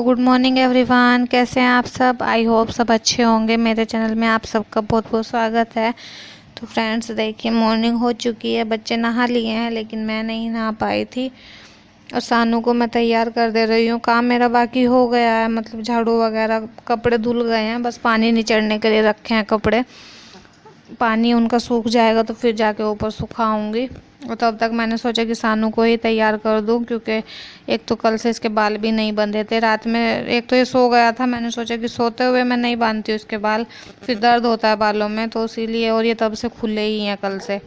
Good morning everyone. कैसे हैं आप सब? आई होप सब अच्छे होंगे। मेरे चैनल में आप सबका बहुत बहुत स्वागत है। तो फ्रेंड्स देखिए, मॉर्निंग हो चुकी है, बच्चे नहा लिए हैं लेकिन मैं नहीं नहा पाई थी और सानू को मैं तैयार कर दे रही हूँ। काम मेरा बाकी हो गया है, मतलब झाड़ू वगैरह, कपड़े धुल गए हैं, बस पानी निचड़ने के लिए रखे हैं कपड़े। पानी उनका सूख जाएगा तो फिर जाके ऊपर सुखाऊंगी। और तब तक मैंने सोचा कि सानू को ही तैयार कर दूं, क्योंकि एक तो कल से इसके बाल भी नहीं बंधे थे। रात में एक तो ये सो गया था, मैंने सोचा कि सोते हुए मैं नहीं बांधती हूँ इसके बाल, फिर दर्द होता है बालों में, तो इसीलिए। और ये तब से खुले ही हैं कल से,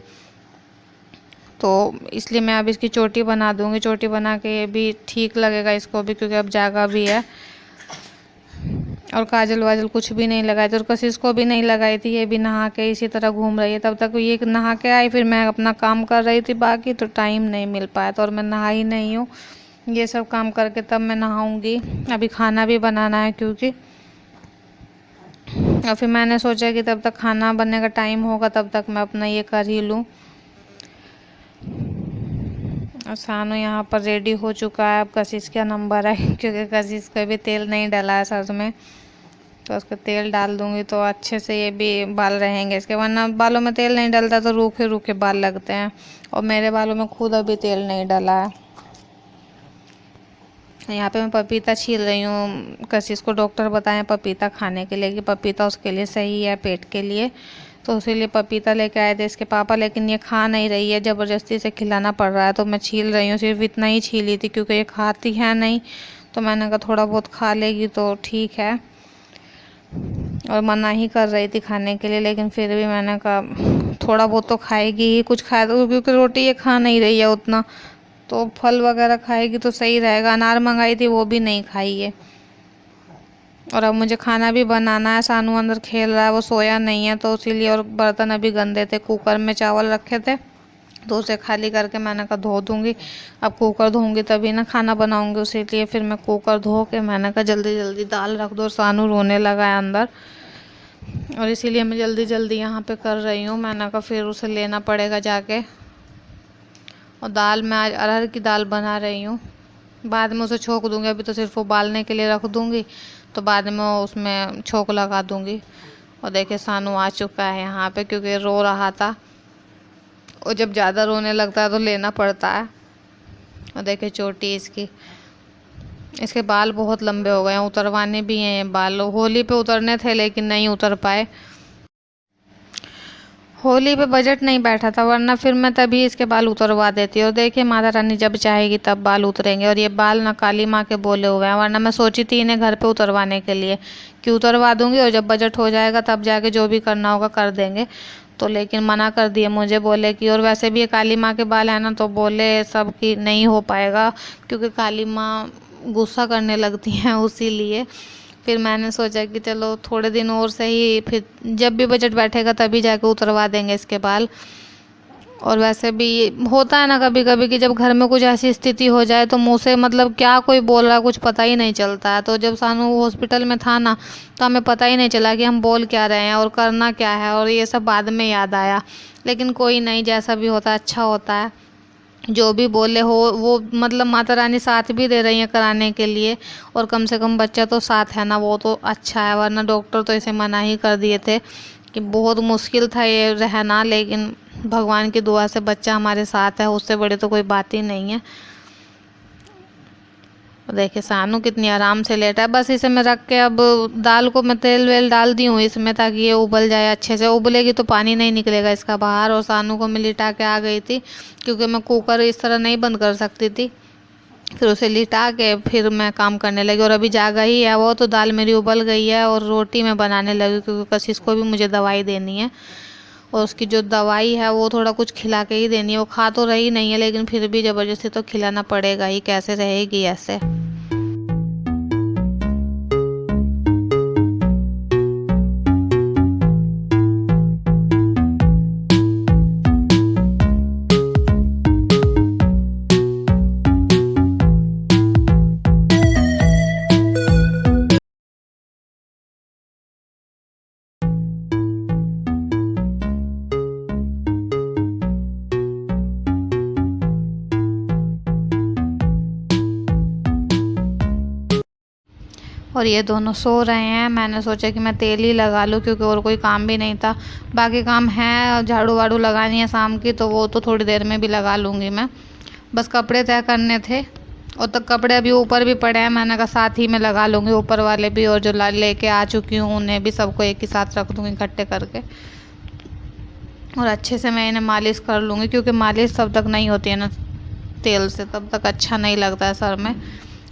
तो इसलिए मैं अब इसकी चोटी बना दूंगी। चोटी बना के ये भी ठीक लगेगा इसको भी, क्योंकि अब जागा भी है। और काजल वाजल कुछ भी नहीं लगाई थी और कशिश को भी नहीं लगाई थी। ये भी नहा के इसी तरह घूम रही है। तब तक ये नहा के आई, फिर मैं अपना काम कर रही थी बाकी, तो टाइम नहीं मिल पाया तो। और मैं नहा ही नहीं हूँ, ये सब काम करके तब मैं नहाऊंगी। अभी खाना भी बनाना है क्योंकि, और फिर मैंने सोचा कि तब तक खाना बनने का टाइम होगा तब तक मैं अपना ये कर ही लूँ। और सानू यहाँ पर रेडी हो चुका है। अब कशिश का नंबर है, क्योंकि कशिश को भी तेल नहीं डाला है सर में, तो उसको तेल डाल दूंगी तो अच्छे से ये भी बाल रहेंगे इसके। वरना बालों में तेल नहीं डलता तो रूखे रूखे बाल लगते हैं, और मेरे बालों में खुद अभी तेल नहीं डला है। यहाँ पे मैं पपीता छील रही हूँ। कशिश को डॉक्टर बताए पपीता खाने के लिए, कि पपीता उसके लिए सही है पेट के लिए, तो इसीलिए पपीता लेके आए थे इसके पापा। लेकिन ये खा नहीं रही है, ज़बरदस्ती से खिलाना पड़ रहा है, तो मैं छील रही हूँ। सिर्फ इतना ही छीली थी क्योंकि ये खाती है नहीं, तो मैंने कहा थोड़ा बहुत खा लेगी तो ठीक है। और मना ही कर रही थी खाने के लिए, लेकिन फिर भी मैंने कहा थोड़ा बहुत तो खाएगी ही, कुछ खाए तो, क्योंकि रोटी ये खा नहीं रही है उतना, तो फल वगैरह खाएगी तो सही रहेगा। अनार मंगाई थी वो भी नहीं खाई है। और अब मुझे खाना भी बनाना है। सानू अंदर खेल रहा है, वो सोया नहीं है, तो इसीलिए। और बर्तन अभी गंदे थे, कुकर में चावल रखे थे तो उसे खाली करके मैंने कहा धो दूंगी। अब कुकर धोऊंगी तभी ना खाना बनाऊंगी, उसी फिर मैं कुकर धो के मैंने कहा जल्दी जल्दी दाल रख दो। सानू रोने लगा है अंदर, और इसीलिए मैं जल्दी जल्दी यहाँ पे कर रही हूँ। मैंने कहा फिर उसे लेना पड़ेगा जाके। और दाल मैं आज अरहर की दाल बना रही हूँ, बाद में उसे छोंक दूंगी। अभी तो सिर्फ उबालने के लिए रख दूंगी, तो बाद में उसमें छोंक लगा दूंगी। और देखिए सानू आ चुका है यहाँ पे, क्योंकि रो रहा था, और जब ज़्यादा रोने लगता है तो लेना पड़ता है। और देखिए चोटी इसकी, इसके बाल बहुत लंबे हो गए हैं, उतरवाने भी हैं ये बाल। होली पे उतरने थे लेकिन नहीं उतर पाए। होली पे बजट नहीं बैठा था, वरना फिर मैं तभी इसके बाल उतरवा देती। और देखिए माता रानी जब चाहेगी तब बाल उतरेंगे। और ये बाल ना काली माँ के बोले हुए हैं, वरना मैं सोची थी इन्हें घर पे उतरवाने के लिए कि उतरवा दूंगी, और जब बजट हो जाएगा तब जाके जो भी करना होगा कर देंगे। तो लेकिन मना कर दिए मुझे, बोले कि, और वैसे भी ये काली माँ के बाल है ना, तो बोले सब कि नहीं हो पाएगा, क्योंकि काली माँ गुस्सा करने लगती हैं, उसी लिए। फिर मैंने सोचा कि चलो थोड़े दिन और सही, फिर जब भी बजट बैठेगा तभी जाके उतरवा देंगे इसके बाल। और वैसे भी होता है ना कभी कभी कि जब घर में कुछ ऐसी स्थिति हो जाए तो मुंह से मतलब क्या कोई बोल रहा है कुछ पता ही नहीं चलता है। तो जब सानू हॉस्पिटल में था ना, तो हमें पता ही नहीं चला कि हम बोल क्या रहे हैं और करना क्या है, और ये सब बाद में याद आया। लेकिन कोई नहीं, जैसा भी होता है अच्छा होता है। जो भी बोले हो वो, मतलब माता रानी साथ भी दे रही है कराने के लिए, और कम से कम बच्चा तो साथ है ना, वो तो अच्छा है। वरना डॉक्टर तो इसे मना ही कर दिए थे कि बहुत मुश्किल था ये रहना, लेकिन भगवान की दुआ से बच्चा हमारे साथ है, उससे बड़ी तो कोई बात ही नहीं है। देखिए सानू कितनी आराम से लेटा है। बस इसे मैं रख के, अब दाल को मैं तेल वेल डाल दी हूँ इसमें, ताकि ये उबल जाए अच्छे से। उबलेगी तो पानी नहीं निकलेगा इसका बाहर। और सानू को मैं लिटा के आ गई थी, क्योंकि मैं कुकर इस तरह नहीं बंद कर सकती थी। फिर उसे लिटा के फिर मैं काम करने लगी। और अभी जागा ही है वो, तो दाल मेरी उबल गई है और रोटी मैं बनाने लगी, क्योंकि कशिश को भी मुझे दवाई देनी है। और उसकी जो दवाई है वो थोड़ा कुछ खिला के ही देनी है। वो खा तो रही नहीं है, लेकिन फिर भी ज़बरदस्ती तो खिलाना पड़ेगा ही, कैसे रहेगी ऐसे। और ये दोनों सो रहे हैं। मैंने सोचा कि मैं तेल ही लगा लूँ क्योंकि और कोई काम भी नहीं था। बाकी काम है, झाड़ू वाड़ू लगानी है शाम की, तो वो तो थोड़ी देर में भी लगा लूँगी मैं। बस कपड़े तय करने थे और तो कपड़े अभी ऊपर भी पड़े हैं। मैंने कहा साथ ही में लगा लूँगी, ऊपर वाले भी और जो लेके आ चुकी हूँ उन्हें भी, सबको एक ही साथ रख दूँगी इकट्ठे करके। और अच्छे से मैं इन्हें मालिश कर लूँगी क्योंकि मालिश तब तक नहीं होती है ना तेल से, तब तक अच्छा नहीं लगता है सर में।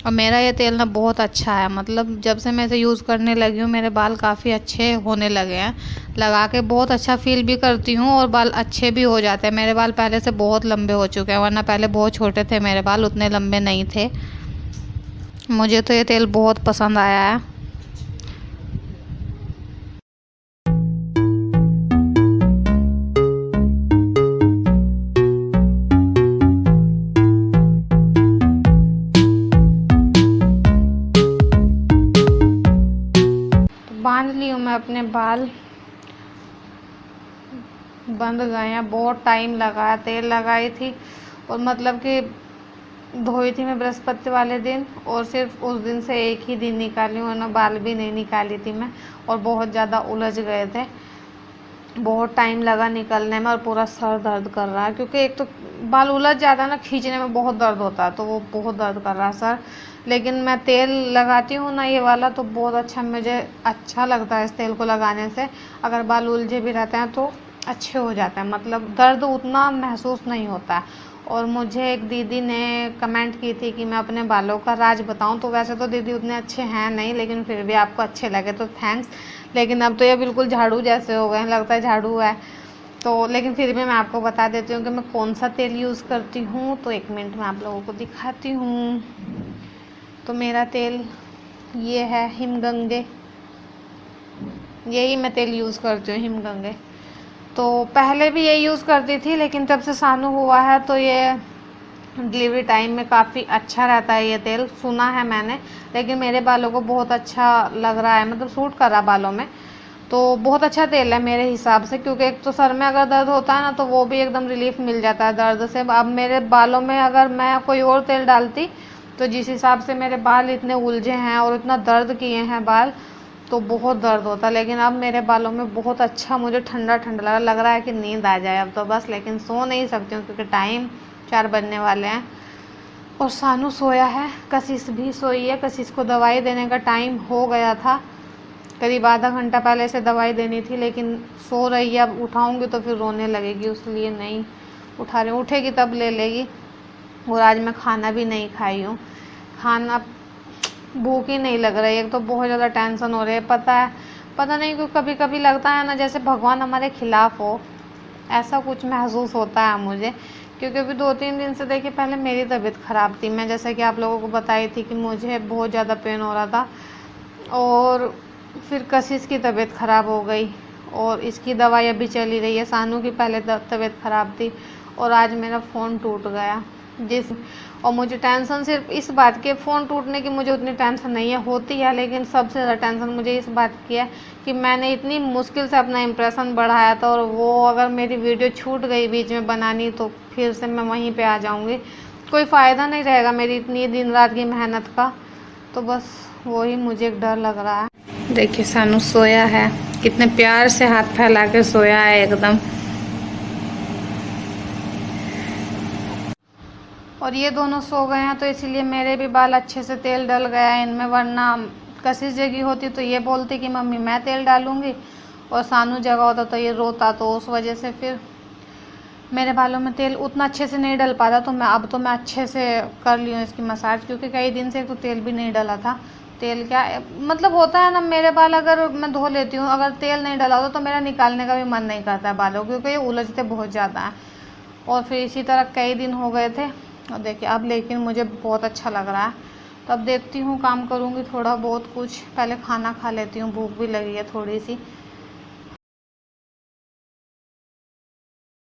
और मेरा ये तेल ना बहुत अच्छा है, मतलब जब से मैं इसे यूज़ करने लगी हूँ मेरे बाल काफ़ी अच्छे होने लगे हैं। लगा के बहुत अच्छा फील भी करती हूँ और बाल अच्छे भी हो जाते हैं। मेरे बाल पहले से बहुत लंबे हो चुके हैं, वरना पहले बहुत छोटे थे मेरे बाल, उतने लंबे नहीं थे। मुझे तो ये तेल बहुत पसंद आया है। बांध ली हूँ मैं अपने बाल, बंद गए हैं। बहुत टाइम लगा, तेल लगाई थी और मतलब कि धोई थी मैं बृहस्पति वाले दिन, और सिर्फ उस दिन से एक ही दिन निकाली हूँ, वरना बाल भी नहीं निकाली थी मैं। और बहुत ज़्यादा उलझ गए थे, बहुत टाइम लगा निकलने में और पूरा सर दर्द कर रहा है क्योंकि एक तो बाल उलझ जाता है ना, खींचने में बहुत दर्द होता है, तो वो बहुत दर्द कर रहा है सर। लेकिन मैं तेल लगाती हूँ ना ये वाला, तो बहुत अच्छा, मुझे अच्छा लगता है इस तेल को लगाने से। अगर बाल उलझे भी रहते हैं तो अच्छे हो जाते हैं, मतलब दर्द उतना महसूस नहीं होता है। और मुझे एक दीदी ने कमेंट की थी कि मैं अपने बालों का राज बताऊं, तो वैसे तो दीदी उतने अच्छे हैं नहीं, लेकिन फिर भी आपको अच्छे लगे तो थैंक्स। लेकिन अब तो ये बिल्कुल झाड़ू जैसे हो गए हैं, लगता है झाड़ू है तो। लेकिन फिर भी मैं आपको बता देती हूँ कि मैं कौन सा तेल यूज़ करती हूँ। तो एक मिनट में आप लोगों को दिखाती हूँ। तो मेरा तेल ये है हिमगंगे, यही मैं तेल यूज़ करती हूँ, हिमगंगे। तो पहले भी ये यूज़ करती थी, लेकिन जब से सानू हुआ है तो ये डिलीवरी टाइम में काफ़ी अच्छा रहता है ये तेल, सुना है मैंने। लेकिन मेरे बालों को बहुत अच्छा लग रहा है, मतलब सूट कर रहा बालों में, तो बहुत अच्छा तेल है मेरे हिसाब से। क्योंकि एक तो सर में अगर दर्द होता है ना, तो वो भी एकदम रिलीफ मिल जाता है दर्द से। अब मेरे बालों में अगर मैं कोई और तेल डालती, तो जिस हिसाब से मेरे बाल इतने उलझे हैं और इतना दर्द किए हैं बाल, तो बहुत दर्द होता। लेकिन अब मेरे बालों में बहुत अच्छा, मुझे ठंडा ठंडा लग रहा है कि नींद आ जाए अब तो बस। लेकिन सो नहीं सकती हूँ क्योंकि टाइम 4 बजने वाले हैं। और सानू सोया है, कशिश भी सोई है। कशिश को दवाई देने का टाइम हो गया था, करीब आधा घंटा पहले से दवाई देनी थी, लेकिन सो रही है। अब उठाऊंगी तो फिर रोने लगेगी, इसलिए नहीं उठा रही हूँ। उठेगी तब ले लेगी। और आज मैं खाना भी नहीं खाई हूँ, खाना भूख ही नहीं लग रही है। एक तो बहुत ज़्यादा टेंशन हो रही है, पता नहीं क्यों कभी कभी लगता है ना जैसे भगवान हमारे खिलाफ हो, ऐसा कुछ महसूस होता है मुझे। क्योंकि अभी 2-3 दिन से देखिए, पहले मेरी तबीयत ख़राब थी, मैं जैसे कि आप लोगों को बताई थी कि मुझे बहुत ज़्यादा पेन हो रहा था। और फिर कशिश की तबीयत ख़राब हो गई और इसकी दवाई अभी चली रही है। सानू की पहले तबीयत ख़राब थी और आज मेरा फ़ोन टूट गया और मुझे टेंशन सिर्फ इस बात की, फ़ोन टूटने की मुझे उतनी टेंशन नहीं है, होती है, लेकिन सबसे ज़्यादा टेंशन मुझे इस बात की है कि मैंने इतनी मुश्किल से अपना इम्प्रेशन बढ़ाया था, और वो अगर मेरी वीडियो छूट गई बीच में बनानी, तो फिर से मैं वहीं पे आ जाऊँगी, कोई फ़ायदा नहीं रहेगा मेरी इतनी दिन रात की मेहनत का। तो बस वही मुझे एक डर लग रहा है। देखिए सानू सोया है, कितने प्यार से हाथ फैला के सोया है एकदम। और ये दोनों सो गए हैं, तो इसीलिए मेरे भी बाल अच्छे से तेल डल गया है इनमें। वरना कशिश जगी होती तो ये बोलती कि मम्मी मैं तेल डालूंगी, और सानू जगह होता तो ये रोता, तो उस वजह से फिर मेरे बालों में तेल उतना अच्छे से नहीं डल पाता। तो मैं अच्छे से कर ली हूँ इसकी मसाज, क्योंकि कई दिन से तो तेल भी नहीं डला था। तेल क्या मतलब होता है ना, मेरे बाल अगर मैं धो लेती हूँ, अगर तेल नहीं डला होता तो मेरा निकालने का भी मन नहीं करता है बालों, क्योंकि ये उलझते बहुत ज़्यादा हैं। और फिर इसी तरह कई दिन हो गए थे, और देखिए अब लेकिन मुझे बहुत अच्छा लग रहा है। तो अब देखती हूँ, काम करूँगी थोड़ा बहुत कुछ, पहले खाना खा लेती हूँ, भूख भी लगी है थोड़ी सी।